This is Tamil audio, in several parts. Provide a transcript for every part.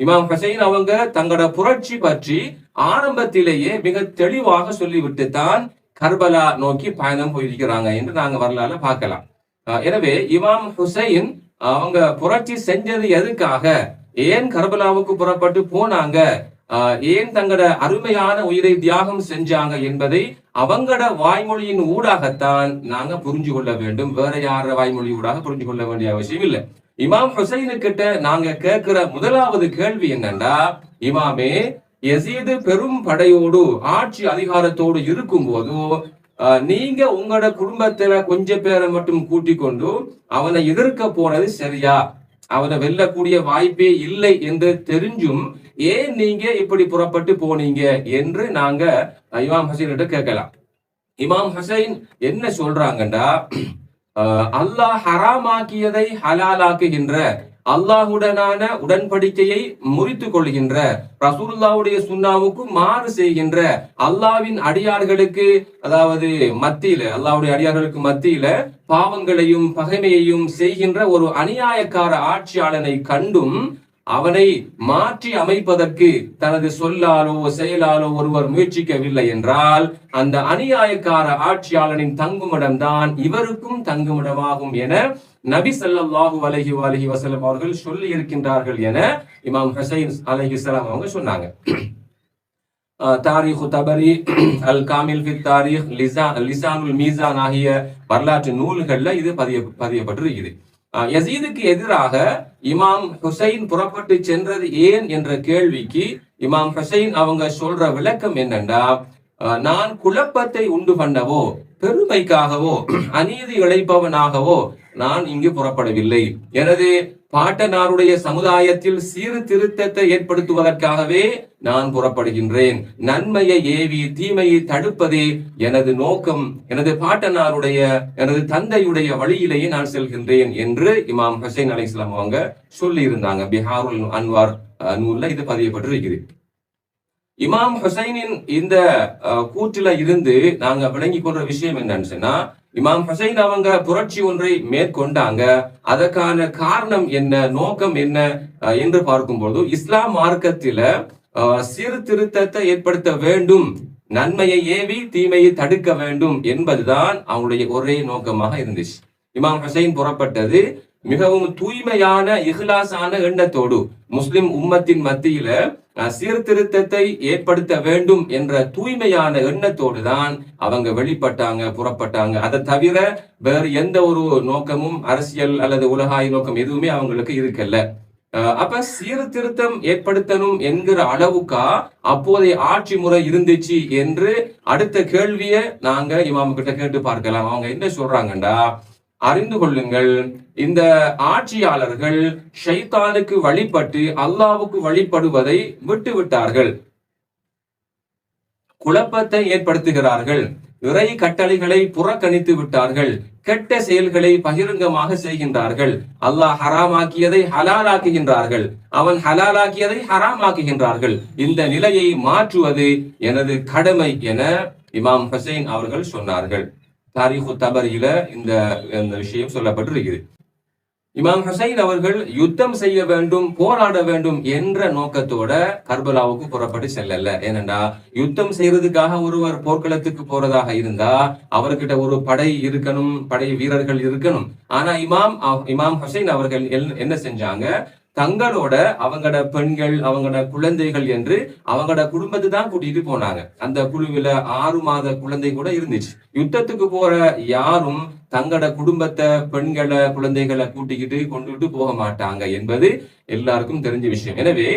இமாம் ஹுசைன் அவங்க தங்களோட புரட்சி பற்றி ஆரம்பத்திலேயே மிக தெளிவாக சொல்லிவிட்டு தான் கர்பலா நோக்கி பயணம் போயிருக்கிறாங்க என்று நாங்க வரலாறு பார்க்கலாம். எனவே இமாம் ஹுசைன் அவங்க புரட்சி செஞ்சது எதுக்காக, ஏன் கர்பலாவுக்கு புறப்பட்டு போனாங்க, ஏன் தங்களோட அருமையான உயிரை தியாகம் செஞ்சாங்க என்பதை அவங்களோட வாய்மொழியின் ஊடாகத்தான் நாங்க புரிஞ்சு கொள்ள வேண்டும். வேற யார வாய்மொழி ஊடாக புரிஞ்சு கொள்ள வேண்டிய அவசியம் இல்லை. இமாம் ஹுசைனு கிட்ட நாங்க கேட்கிற முதலாவது கேள்வி என்னன்னா, இமாமே, யசீது பெரும் படையோடு ஆட்சி அதிகாரத்தோடு இருக்கும் போது நீங்க உங்களோட குடும்பத்துல கொஞ்சம் பேரை மட்டும் கூட்டிக் கொண்டு அவனை எதிர்க்க போனது சரியா? அவனை வெல்லக்கூடிய வாய்ப்பே இல்லை என்று தெரிஞ்சும் ஏன் நீங்க இப்படி புறப்பட்டு போனீங்க என்று நாங்க இமாம் ஹுசைன் கேட்கலாம். இமாம் ஹுசைன் என்ன சொல்றாங்கண்டா, அல்லாஹ் ஹராமாக்கியதை ஹலாலாக்குகின்ற, அல்லாஹுடனான உடன்படிக்கையை முறித்து கொள்கின்ற, ரசூலுல்லாஹ்வுடைய சுன்னாவுக்கு மாறு செய்கின்ற அல்லாஹ்வின் அடியார்களுக்கு, அதாவது மத்தியில அல்லாஹ்வுடைய அடியார்களுக்கு மத்தியில பாவங்களையும் பகைமையையும் செய்கின்ற ஒரு அநியாயக்கார ஆட்சியாளனை கண்டும் அவனை மாற்றி அமைப்பதற்கு தனது சொல்லாலோ செயலாலோ ஒருவர் முயற்சிக்கவில்லை என்றால் அந்த அநியாயக்கார ஆட்சியாளனின் தங்குமிடம் தான் இவருக்கும் தங்குமிடமாகும் என நபி ஸல்லல்லாஹு அலைஹி வஸல்லம் அவர்கள் சொல்லி இருக்கின்றார்கள் என இமாம் ஹுசைன் அலைஹிஸ்ஸலாம் அவங்க சொன்னாங்க. தாரீஹ் தபரி, அல் காமில் ஃபி தாரீஹ், லிசானுல் மீசான் ஆகிய வரலாற்று நூல்கள்ல இது பதியப்பட்டிருக்கிறது. யசீதுக்கு எதிராக இமாம் ஹுசைன் புறப்பட்டு சென்றது ஏன் என்ற கேள்விக்கு இமாம் ஹுசைன் அவங்க சொல்ற விளக்கம் என்னன்னா, நான் குழப்பத்தை உண்டு பண்ணவோ பெருமைக்காகவோ அநீதி இழைப்பவனாகவோ நான் இங்கு புறப்படவில்லை. எனது பாட்டனாருடைய சமுதாயத்தில் சீர்திருத்தத்தை ஏற்படுத்துவதற்காகவே நான் புறப்படுகின்றேன். நன்மையை ஏவி தீமையை தடுப்பதே எனது நோக்கம். எனது பாட்டனாருடைய, எனது தந்தையுடைய வழியிலேயே நான் செல்கின்றேன் என்று இமாம் ஹுசைன் அலைஹிஸ்ஸலாம் அவங்க சொல்லி இருந்தாங்க. பிஹாருல் அன்வார் நூல்ல இது பதியப்பட்டிருக்கிறது. இமாம் ஹுசைனின் இந்த கூற்றில இருந்து நாங்க விளங்கி கொள்ற விஷயம் என்னன்னு சொன்னா, இமாம் ஹுசைன் அவங்க புரட்சி ஒன்றை மேற்கொண்டாங்க. அதற்கான காரணம் என்ன, நோக்கம் என்ன என்று பார்க்கும்போது, இஸ்லாம் மார்க்கத்தில சீர்திருத்தத்தை ஏற்படுத்த வேண்டும், நன்மையை ஏவி தீமையை தடுக்க வேண்டும் என்பதுதான் அவங்களுடைய ஒரே நோக்கமாக இருந்துச்சு. இமாம் ஹுசைன் புறப்பட்டது மிகவும் தூய்மையான இஹ்லாஸான எண்ணத்தோடு முஸ்லிம் உம்மத்தின் மத்தியில சீர்திருத்தத்தை ஏற்படுத்த வேண்டும் என்ற தூய்மையான எண்ணத்தோடு தான் அவங்க வெளிப்பட்டாங்க, புறப்பட்டாங்க. அதை தவிர வேறு எந்த ஒரு நோக்கமும், அரசியல் அல்லது உலகாய் நோக்கம் எதுவுமே அவங்களுக்கு இருக்கல. அப்ப சீர்திருத்தம் ஏற்படுத்தணும் என்கிற அளவுக்கா அப்போதைய ஆட்சி முறை இருந்துச்சு என்று அடுத்த கேள்வியை நாங்க இமாம் கிட்ட கேட்டு பார்க்கலாம். அவங்க என்ன சொல்றாங்கண்டா, அறிந்து கொள்ளுங்கள், இந்த ஆட்சியாளர்கள் ஷைத்தானுக்கு வழிபட்டு அல்லாஹ்வுக்கு வழிபடுவதை விட்டு விட்டார்கள், குழப்பத்தை ஏற்படுத்துகிறார்கள், இறை கட்டளைகளை புறக்கணித்து விட்டார்கள், கெட்ட செயல்களை பகிரங்கமாக செய்கின்றார்கள், அல்லாஹ் ஹராமாக்கியதை ஹலாலாக்குகின்றார்கள், அவன் ஹலாலாக்கியதை ஹராமாக்குகின்றார்கள். இந்த நிலையை மாற்றுவது எனது கடமை என இமாம் ஹுசைன் அவர்கள் சொன்னார்கள். தாரீஹ் தபரியில இந்த விஷயம் சொல்லப்பட்டிருக்கிறது. இமாம் ஹுசைன் அவர்கள் யுத்தம் செய்ய வேண்டும், போராட வேண்டும் என்ற நோக்கத்தோட கர்பலாவுக்கு புறப்பட்டு செல்லல. ஏனென்றா யுத்தம் செய்யறதுக்காக ஒருவர் போர்க்களத்துக்கு போறதாக இருந்தா அவர்கிட்ட ஒரு படை இருக்கணும், படை வீரர்கள் இருக்கணும். ஆனா இமாம் ஹுசைன் அவர்கள் என்ன செஞ்சாங்க, தங்களோட அவங்களோட பெண்கள், அவங்களோட குழந்தைகள் என்று அவங்களோட குடும்பத்தை தான் கூட்டிட்டு போனாங்க. அந்த குழுவில 6 மாத குழந்தை கூட இருந்துச்சு. யுத்தத்துக்கு போற யாரும் தங்களோட குடும்பத்தை, பெண்களை, குழந்தைகளை கூட்டிக்கிட்டு கொண்டுட்டு போக மாட்டாங்க என்பது எல்லாருக்கும் தெரிஞ்ச விஷயம். எனவே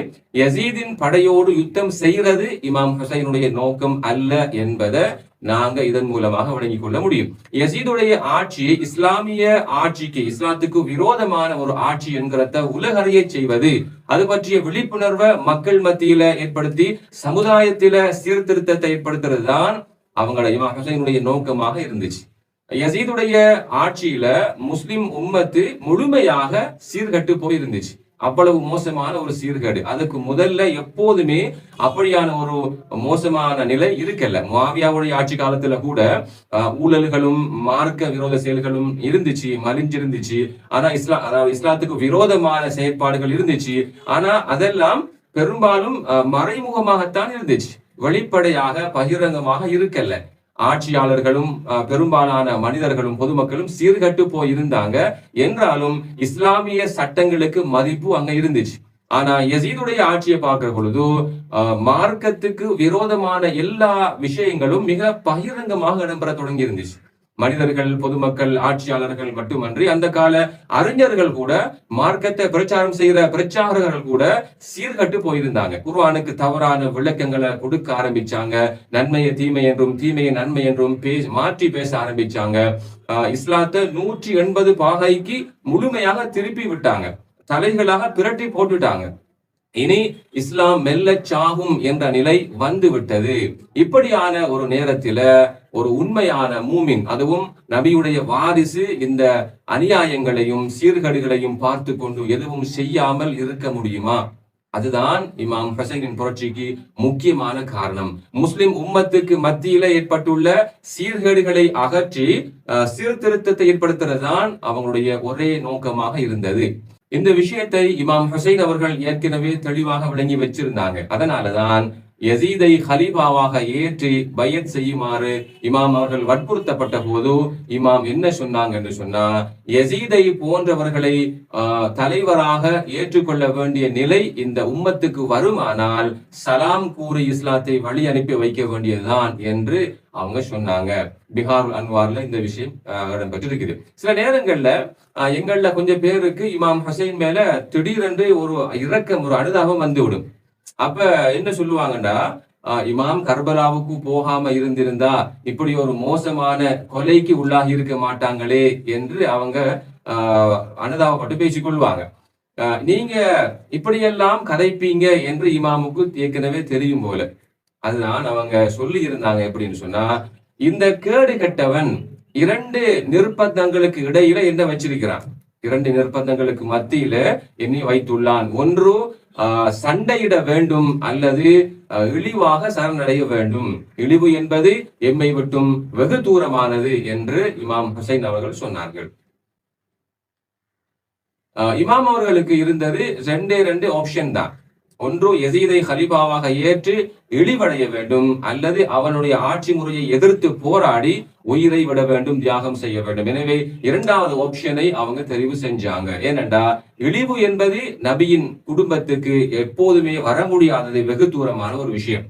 யசீதின் படையோடு யுத்தம் செய்யறது இமாம் ஹுசைனுடைய நோக்கம் அல்ல என்பதை நாங்க இதன் மூலமாக வழங்கிக் கொள்ள முடியும். யசீதுடைய ஆட்சி இஸ்லாமிய ஆட்சிக்கு, இஸ்லாத்துக்கு விரோதமான ஒரு ஆட்சி என்கிறத உலகறிய செய்வது, அது பற்றிய விழிப்புணர்வை மக்கள் மத்தியில ஏற்படுத்தி சமுதாயத்தில சீர்திருத்தத்தை ஏற்படுத்துறது தான் அவங்களோட இமாம் ஹுசைனுடைய நோக்கமாக இருந்துச்சு. யசீதுடைய ஆட்சியில முஸ்லிம் உம்மத்து முழுமையாக சீர்கட்டு போயிருந்துச்சு. அவ்வளவு மோசமான ஒரு சீர்கேடு. அதுக்கு முதல்ல எப்போதுமே அப்படியான ஒரு மோசமான நிலை இருக்கல. முஆவியாவுடைய ஆட்சி காலத்துல கூட ஊழல்களும் மார்க்க விரோத செயல்களும் இருந்துச்சு, மலிஞ்சிருந்துச்சு. ஆனா இஸ்லாத்துக்கு விரோதமான செயற்பாடுகள் இருந்துச்சு. ஆனா அதெல்லாம் பெரும்பாலும் மறைமுகமாகத்தான் இருந்துச்சு, வெளிப்படையாக பகிரங்கமாக இருக்கல. ஆட்சியாளர்களும் பெரும்பாலான மனிதர்களும் பொதுமக்களும் சீர்கட்டு போயிருந்தாங்க. என்றாலும் இஸ்லாமிய சட்டங்களுக்கு மதிப்பு அங்க இருந்துச்சு. ஆனா யசீதுடைய ஆட்சியை பார்க்கிற பொழுது மார்க்கத்துக்கு விரோதமான எல்லா விஷயங்களும் மிக பகிரங்கமாக இடம்பெற தொடங்கி இருந்துச்சு. மனிதர்கள், பொதுமக்கள், ஆட்சியாளர்கள் மட்டுமன்றி அந்த கால அறிஞர்கள் கூட, மார்க்கத்தை பிரச்சாரம் செய்யற பிரச்சாரகர்கள் கூட சீர்கட்டு போயிருந்தாங்க. குர்ஆனுக்கு தவறான விளக்கங்களை கொடுக்க ஆரம்பிச்சாங்க. நன்மையை தீமை என்றும் தீமையை நன்மை என்றும் மாற்றி பேச ஆரம்பிச்சாங்க. இஸ்லாத்தை 180 பாகைக்கு முழுமையாக திருப்பி விட்டாங்க, தலைகளாக பிரட்டி போட்டுட்டாங்க. இனி இஸ்லாம் மெல்ல சாகும் என்ற நிலை வந்து விட்டது. இப்படியான ஒரு நேரத்தில ஒரு உண்மையான மூமின், அதுவும் நபியுடைய வாரிசு, இந்த அநியாயங்களையும் சீர்கேடுகளையும் பார்த்து கொண்டு எதுவும் செய்யாமல் இருக்க முடியுமா? அதுதான் இமாம் ஹுசைனின் புரட்சிக்கு முக்கியமான காரணம். முஸ்லிம் உம்மத்துக்கு மத்தியில ஏற்பட்டுள்ள சீர்கேடுகளை அகற்றி சீர்திருத்தத்தை ஏற்படுத்துறதுதான் அவங்களுடைய ஒரே நோக்கமாக இருந்தது. இந்த விஷயத்தை இமாம் ஹுசைன் அவர்கள் ஏற்கனவே தெளிவாக விளங்கி வச்சிருந்தாங்க. அதனாலதான் யசீதை ஹலீஃபாவாக ஏற்றி பையத் செய்யுமாறு இமாம் அவர்கள் வற்புறுத்தப்பட்ட போது இமாம் என்ன சொன்னாங்க என்று சொன்னா, யசீதை போன்றவர்களை தலைவராக ஏற்றுக்கொள்ள வேண்டிய நிலை இந்த உம்மத்துக்கு வருமானால் சலாம் கூறி இஸ்லாத்தை வழி அனுப்பி வைக்க வேண்டியதுதான் என்று அவங்க சொன்னாங்க. பிஹாருல் அன்வார்ல இந்த விஷயம் இடம்பெற்றிருக்குது. சில நேரங்கள்ல எங்கள்ல கொஞ்சம் பேருக்கு இமாம் ஹுசைன் மேல திடீரென்று ஒரு இரக்கம், ஒரு அனுதாபம் வந்துவிடும். அப்ப என்ன சொல்லுவாங்கடா, இமாம் கர்பலாவுக்கு போகாம இருந்திருந்தா இப்படி ஒரு மோசமான கொலைக்கு உள்ளாகி இருக்க மாட்டாங்களே என்று அவங்க அனுதாபப்பட்டு பேசிக்கொள்வாங்க. நீங்க இப்படியெல்லாம் கதைப்பீங்க என்று இமாமுக்கு ஏற்கனவே தெரியும் போல. அதுதான் அவங்க சொல்லி இருந்தாங்க. எப்படின்னு சொன்னா, இந்த கேடு கெட்டவன் 2 நிர்பந்தங்களுக்கு இடையில என்ன வச்சிருக்கிறான், 2 நிர்பந்தங்களுக்கு மத்தியில என்னை வைத்துள்ளான். ஒன்று சண்டையிட வேண்டும் அல்லது இழிவாக சரணடைய வேண்டும். இழிவு என்பது எம்மை விட்டும் வெகு தூரமானது என்று இமாம் ஹுசைன் அவர்கள் சொன்னார்கள். இமாம் அவர்களுக்கு இருந்தது 2 ஆப்ஷன் தான். ஒன்று யசீதை ஹலீஃபாவாக ஏற்று இழிவடைய வேண்டும், அல்லது அவனுடைய ஆட்சி முறையை எதிர்த்து போராடி உயிரை விட வேண்டும், தியாகம் செய்ய வேண்டும். எனவே 2வது ஆப்ஷனை அவங்க தெரிவு செஞ்சாங்க. ஏனென்றா இழிவு என்பது நபியின் குடும்பத்துக்கு எப்போதுமே வர முடியாதது, வெகு தூரமான ஒரு விஷயம்.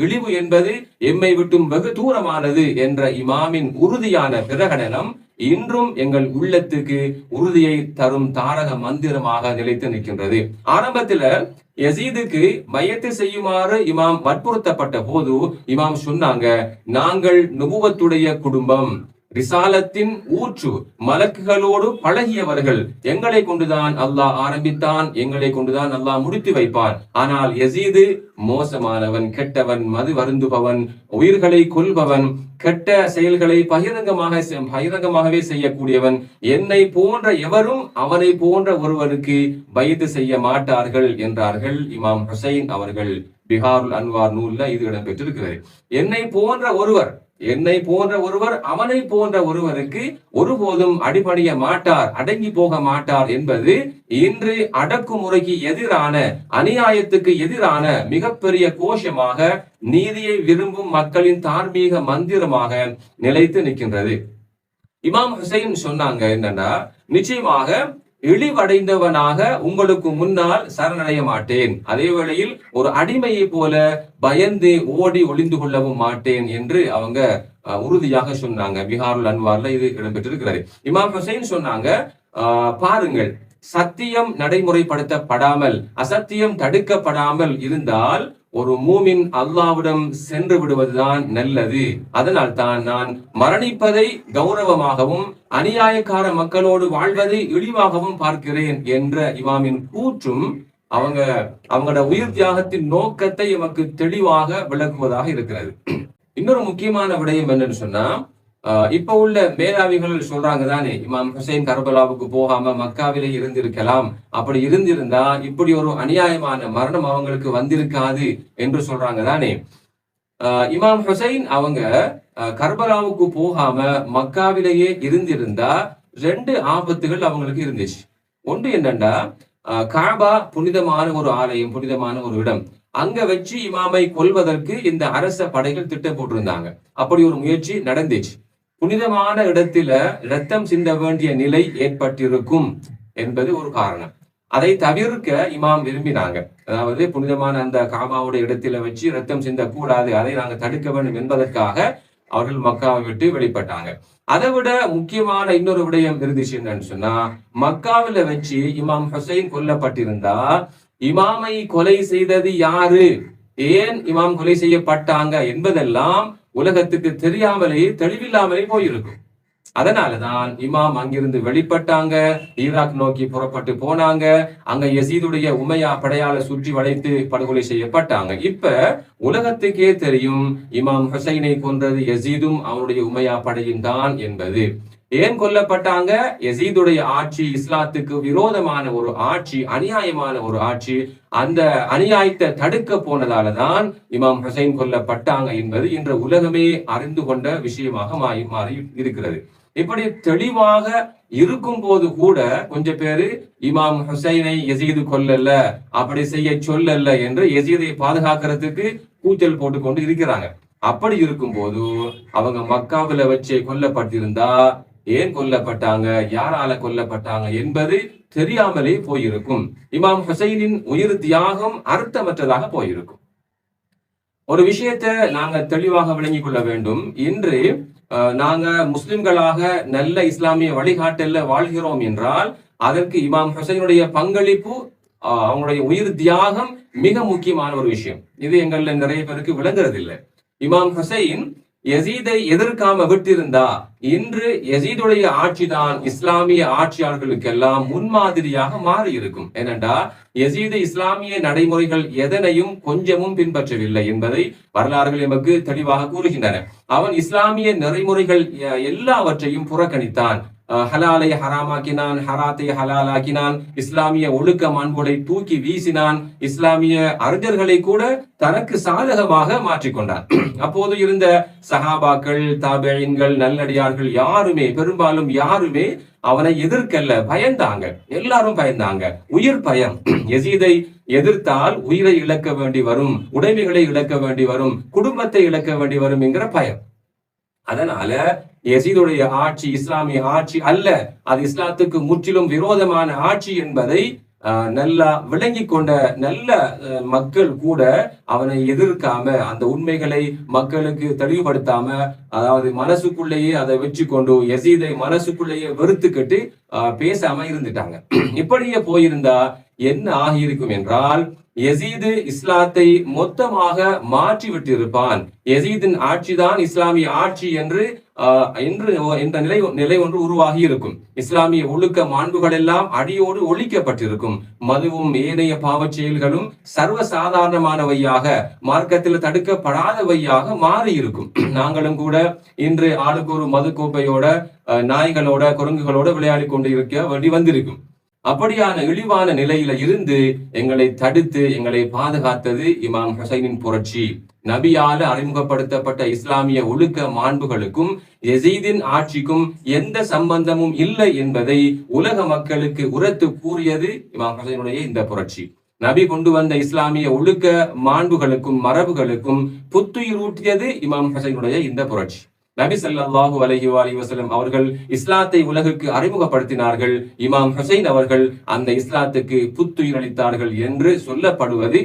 இழிவு என்பது எம்மை விட்டும் வெகு தூரமானது என்ற இமாமின் உறுதியான பிரகடனம் இன்றும் எங்கள் உள்ளத்துக்கு உறுதியை தரும் தாரக மந்திரமாக நிலைத்து நிற்கின்றது. ஆரம்பத்துல யசீதுக்கு பையத்து செய்யுமாறு இமாம் வற்புறுத்தப்பட்ட போது இமாம் சொன்னாங்க, நாங்கள் நுபுவத்துடைய குடும்பம், ரிசாலத்தின் ஊற்று, மலக்குகளோடு பழகியவர்கள், எங்களை கொண்டுதான் அல்லாஹ் ஆரம்பித்தான், எங்களை கொண்டுதான் அல்லாஹ் முடித்து வைப்பான். ஆனால் யசீது மோசமானவன், கெட்டவன், மது வருந்துபவன், உயிர்களை கொல்பவன், கெட்ட செயல்களை பகிரங்கமாகவே செய்யக்கூடியவன். என்னை போன்ற எவரும் அவனை போன்ற ஒருவருக்கு பையத்து செய்ய மாட்டார்கள் என்றார்கள் இமாம் ஹுசைன் அவர்கள். பிஹாருல் அன்வார் நூல்ல இது இடம்பெற்றிருக்கிறது. என்னை போன்ற ஒருவர் அவனை போன்ற ஒருவருக்கு ஒருபோதும் அடிபணிய மாட்டார், அடங்கி போக மாட்டார் என்பது இன்று அடக்குமுறைக்கு எதிரான, அநியாயத்துக்கு எதிரான மிகப்பெரிய கோஷமாக, நீதியை விரும்பும் மக்களின் தார்மீக மந்திரமாக நிலைத்து நிற்கின்றது. இமாம் ஹுசைன் சொன்னாங்க என்னன்னா, நிச்சயமாக இழிவடைந்தவனாக உங்களுக்கு முன்னால் சரணடைய மாட்டேன், அதே வேளையில் ஒரு அடிமையை போல பயந்து ஓடி ஒளிந்து கொள்ளவும் மாட்டேன் என்று அவங்க உறுதியாக சொன்னாங்க. பிஹாருல் அன்வார்ல இது இடம்பெற்றிருக்கிறது. இமாம் ஹுசைன் சொன்னாங்க, பாருங்கள், சத்தியம் நடைமுறைப்படுத்தப்படாமல், அசத்தியம் தடுக்கப்படாமல் இருந்தால் ஒரு மூமின் அல்லாஹ்விடம் சென்று விடுவதுதான் நல்லது. அதனால் தான் நான் மரணிப்பதை கௌரவமாகவும் அநியாயக்கார மக்களோடு வாழ்வதை இழிவாகவும் பார்க்கிறேன் என்ற இமாமின் கூற்றும் அவங்களோட உயிர் தியாகத்தின் நோக்கத்தை எமக்கு தெளிவாக விளக்குவதாக இருக்கிறது. இன்னொரு முக்கியமான விடயம் என்னன்னு சொன்னா, இப்ப உள்ள மேதாவிகள் சொல்றாங்க தானே, இமாம் ஹுசைன் கர்பலாவுக்கு போகாம மக்காவிலே இருந்திருக்கலாம், அப்படி இருந்திருந்தா இப்படி ஒரு அநியாயமான மரணம் அவங்களுக்கு வந்திருக்காது என்று சொல்றாங்க தானே. இமாம் ஹுசைன் அவங்க கர்பலாவுக்கு போகாம மக்காவிலேயே இருந்திருந்தா 2 ஆபத்துகள் அவங்களுக்கு இருந்துச்சு. ஒன்று என்னண்டா, காபா புனிதமான ஒரு ஆலயம், புனிதமான ஒரு இடம். அங்க வச்சு இமாமை கொல்வதற்கு இந்த அரச படைகள் திட்டம் போட்டிருந்தாங்க. அப்படி ஒரு முயற்சி நடந்துச்சு. புனிதமான இடத்துல ரத்தம் சிந்த வேண்டிய நிலை ஏற்பட்டிருக்கும் என்பது ஒரு காரணம். அதை தவிர்க்க இமாம் விரும்பினாங்க. அதாவது புனிதமான அந்த காபாவுடைய இடத்துல வச்சு ரத்தம் சிந்த கூடாது, அதை நாங்க தடுக்க வேண்டும் என்பதற்காக அவர்கள் மக்காவை விட்டு வெளிப்பட்டாங்க. அதை விட முக்கியமான இன்னொரு விடயம் இருந்துச்சு என்னன்னு சொன்னா, மக்காவில வச்சு இமாம் ஹுசைன் கொல்லப்பட்டிருந்தா இமாமை கொலை செய்தது யாரு, ஏன் இமாம் கொலை செய்யப்பட்டாங்க என்பதெல்லாம் உலகத்துக்கு தெரியாமலே தெளிவில்லாமலே போயிருக்கும். அதனாலதான் இமாம் அங்கிருந்து வெளிப்பட்டாங்க, ஈராக் நோக்கி புறப்பட்டு போனாங்க. அங்க யசீதுடைய உமையா படையால சுற்றி வளைத்து படுகொலை செய்யப்பட்டாங்க. இப்ப உலகத்துக்கே தெரியும் இமாம் ஹுசைனை கொன்றது யசீதும் அவருடைய உமையா படையும் தான் என்பது. ஏன் கொல்லப்பட்டாங்க? யசீதுடைய ஆட்சி இஸ்லாத்துக்கு விரோதமான ஒரு ஆட்சி, அநியாயமான ஒரு ஆட்சி. அந்த அநியாயத்தை தடுக்க போனதாலதான் இமாம் ஹுசைன் கொல்லப்பட்டாங்க என்பது இன்று உலகமே அறிந்து கொண்ட விஷயமாக மாறி இருக்கிறது. இப்படி தெளிவாக இருக்கும் போது கூட கொஞ்சம் பேரு இமாம் ஹுசைனை யசீது கொல்லல, அப்படி செய்ய சொல்லல என்று யசீதை பாதுகாக்கிறதுக்கு கூச்சல் போட்டு கொண்டு இருக்கிறாங்க. அப்படி இருக்கும் போது அவங்க மக்காவில வச்சு கொல்லப்பட்டிருந்தா ஏன் கொல்லப்பட்டாங்க, யாரால கொல்லப்பட்டாங்க என்பது தெரியாமலே போயிருக்கும். இமாம் ஹுசைனின் உயிர் தியாகம் அர்த்தமற்றதாக போயிருக்கும். ஒரு விஷயத்தை நாங்க தெளிவாக விளங்கிக் கொள்ள வேண்டும். இன்று நாங்க முஸ்லிம்களாக நல்ல இஸ்லாமிய வழிகாட்டல்ல வாழ்கிறோம் என்றால் அதற்கு இமாம் ஹுசைனுடைய பங்களிப்பு, அவங்களுடைய உயிர் தியாகம் மிக முக்கியமான ஒரு விஷயம். இது எங்கள்ல நிறைய பேருக்கு விளங்குறது இல்லை. இமாம் ஹுசைன் யசீதை எதிர்க்காம விட்டிருந்தா இன்று யசீதுடைய ஆட்சிதான் இஸ்லாமிய ஆட்சியாளர்களுக்கெல்லாம் முன்மாதிரியாக மாறி இருக்கும். ஏனென்றா யசீது இஸ்லாமிய நடைமுறைகள் எதனையும் கொஞ்சமும் பின்பற்றவில்லை என்பதை வரலாறுகள் எமக்கு தெளிவாக கூறுகின்றன. அவன் இஸ்லாமிய நெறிமுறைகள் எல்லாவற்றையும் புறக்கணித்தான். ஹலாலை ஹராமாக்கினான், ஹராத்தை ஹலாலாக்கினான், இஸ்லாமிய ஒழுக்க மாண்புகளை தூக்கி வீசினான், இஸ்லாமிய அறிஞர்களை கூட தனக்கு சாதகமாக மாற்றிக்கொண்டான். அப்போது இருந்த சஹாபாக்கள், தாபீன்கள், நல்லடியார்கள் யாருமே, பெரும்பாலும் யாருமே அவனை எதிர்க்கல்ல, பயந்தாங்க. எல்லாரும் பயந்தாங்க. உயிர் பயம். யசீதை எதிர்த்தால் உயிரை இழக்க வேண்டி வரும், உடைமைகளை இழக்க வேண்டி வரும், குடும்பத்தை இழக்க வேண்டி வரும் என்கிற பயம். அதனால யசீதுடைய ஆட்சி இஸ்லாமிய ஆட்சி அல்ல, அது இஸ்லாத்துக்கு முற்றிலும் விரோதமான ஆட்சி என்பதை நல்லா விளங்கி கொண்ட நல்ல மக்கள் கூட அவனை எதிர்க்காம, அந்த உண்மைகளை மக்களுக்கு தெளிவுபடுத்தாம, அதாவது மனசுக்குள்ளேயே அதை வச்சு கொண்டு யசீதை மனசுக்குள்ளேயே வெறுத்துக்கிட்டு பேசாம இருந்துட்டாங்க. இப்படியே போயிருந்தா என்ன ஆகியிருக்கும் என்றால், யசீது இஸ்லாத்தை மொத்தமாக மாற்றி விட்டு இருப்பான். யசீதின் ஆட்சிதான் இஸ்லாமிய ஆட்சி என்று என்ற நிலை ஒன்று உருவாகி இருக்கும். இஸ்லாமிய ஒழுக்க மாண்புகள் எல்லாம் அடியோடு ஒழிக்கப்பட்டிருக்கும். மதுவும் ஏனைய பாவச் செயல்களும் சர்வசாதாரணமானவையாக, மார்க்கத்தில் தடுக்கப்படாதவையாக மாறி இருக்கும். நாங்களும் கூட இன்று ஆளுக்கு ஒரு மது கோப்பையோட, நாய்களோட, குரங்குகளோட விளையாடி கொண்டு இருக்க வேண்டி வந்திருக்கும். அப்படியான இழிவான நிலையில இருந்து எங்களை தடுத்து எங்களை பாதுகாத்தது இமாம் ஹுசைனின் புரட்சி. நபியால அறிமுகப்படுத்தப்பட்ட இஸ்லாமிய ஒழுக்க மாண்புகளுக்கும் யசீதின் ஆட்சிக்கும் எந்த சம்பந்தமும் இல்லை என்பதை உலக மக்களுக்கு உரத்து கூறியது இமாம் ஹுசைனுடைய இந்த புரட்சி. நபி கொண்டு வந்த இஸ்லாமிய ஒழுக்க மாண்புகளுக்கும் மரபுகளுக்கும் புத்துயிர் ஊட்டியது இமாம் ஹுசைனுடைய இந்த புரட்சி. நபி ஸல்லல்லாஹு அலைஹி வஸல்லம் அவர்கள் இஸ்லாத்தை உலகுக்கு அறிமுகப்படுத்தினார்கள். இமாம் ஹுசைன் அவர்கள் அந்த இஸ்லாத்துக்கு புத்துயிர் அளித்தார்கள் என்று சொல்லப்படுவது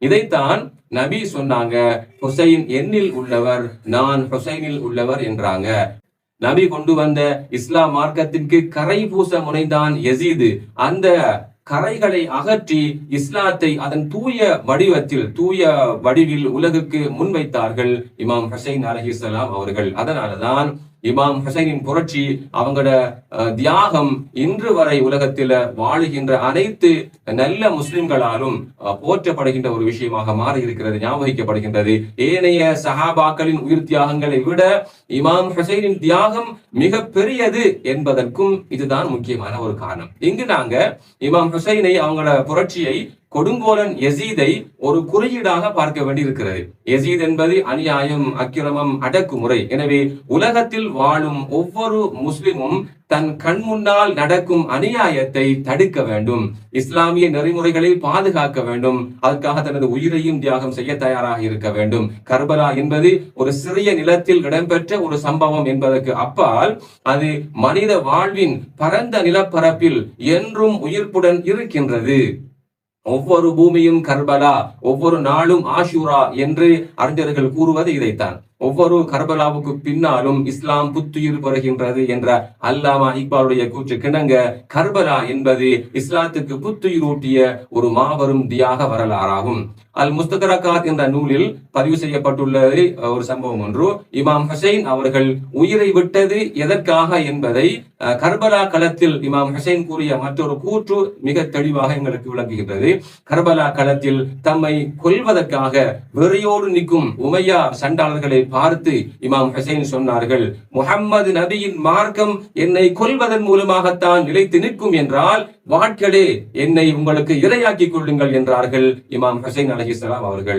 இதைத்தான் நபி சொன்னாங்க. ஹுசைன் என்னில் உள்ளவர், நான் ஹுசைனில் உள்ளவர் என்றாங்க. நபி கொண்டு வந்த இஸ்லாம் மார்க்கத்திற்கு கரை பூச முனைந்தான் யசீது. அந்த கரைகளை அகற்றி இஸ்லாத்தை அதன் தூய வடிவில் உலகுக்கு முன்வைத்தார்கள் இமாம் ஹுசைன் அலைஹிஸ்ஸலாம் அவர்கள். அதனாலதான் இமாம் ஹுசைனின் புரட்சி, அவங்களோட தியாகம் இன்று வரை உலகத்தில் வாழுகின்ற அனைத்து நல்ல முஸ்லிம்களாலும் போற்றப்படுகின்ற ஒரு விஷயமாக மாறி இருக்கிறது, ஞாபகிக்கப்படுகின்றது. ஏனைய சஹாபாக்களின் உயிர் தியாகங்களை விட இமாம் ஹுசைனின் தியாகம் மிக பெரியது என்பதற்கும் இதுதான் முக்கியமான ஒரு காரணம். இங்கு நாங்க இமாம் ஹுசைனை, அவங்களோட புரட்சியை, கொடுங்கோலன் யசீதை ஒரு குறியீடாக பார்க்க வேண்டியிருக்கிறது. யசீத் என்பது அநியாயம், அக்கிரமம், அடக்குமுறை. எனவே உலகத்தில் வாழும் ஒவ்வொரு முஸ்லிமும் தன் கண் முன்னால் நடக்கும் அநியாயத்தை தடுக்க வேண்டும், இஸ்லாமிய நெறிமுறைகளை பாதுகாக்க வேண்டும், அதற்காக தனது உயிரையும் தியாகம் செய்ய தயாராக இருக்க வேண்டும். கர்பலா என்பது ஒரு சிறிய நிலத்தில் இடம்பெற்ற ஒரு சம்பவம் என்பதற்கு அப்பால் அது மனித வாழ்வின் பரந்த நிலப்பரப்பில் என்றும் உயிர்ப்புடன் இருக்கின்றது. ஒவ்வொரு பூமியும் கர்பலா, ஒவ்வொரு நாளும் ஆஷூரா என்று அறிஞர்கள் கூறுவது இதைத்தான். ஒவ்வொரு கர்பலாவுக்கு பின்னாலும் இஸ்லாம் புத்துயிர் பெறுகின்றது என்ற அல்லாமா இக்பாலுடைய கூற்று கிணங்க, கர்பலா என்பது இஸ்லாத்துக்கு புத்துயிரூட்டிய ஒரு மாபெரும் தியாக வரலாறாகும். அல் முஸ்தகரகாத் என்ற நூலில் பதிவு செய்யப்பட்டுள்ளது ஒரு சம்பவம் ஒன்று. இமாம் ஹுசைன் அவர்கள் உயிரை விட்டது எதற்காக என்பதை கர்பலா களத்தில் இமாம் ஹுசைன் கூறிய மற்றொரு கூற்று மிக தெளிவாக எங்களுக்கு விளக்குகின்றது. கர்பலா களத்தில் தம்மை கொல்வதற்காக வெறியோடு நிற்கும் உமையா சண்டாளர்களை பார்த்து இமாம் ஹுசைன் சொன்னார்கள், முஹம்மது நபியின் மார்க்கம் என்னை கொல்வதன் மூலமாகத்தான் நிலைத்து நிற்கும் என்றால் வாட்களே என்னை உங்களுக்கு இரையாக்கிக் கொள்ளுங்கள் என்றார்கள் இமாம் ஹுசைன் அலைஹிஸ்ஸலாம் அவர்கள்.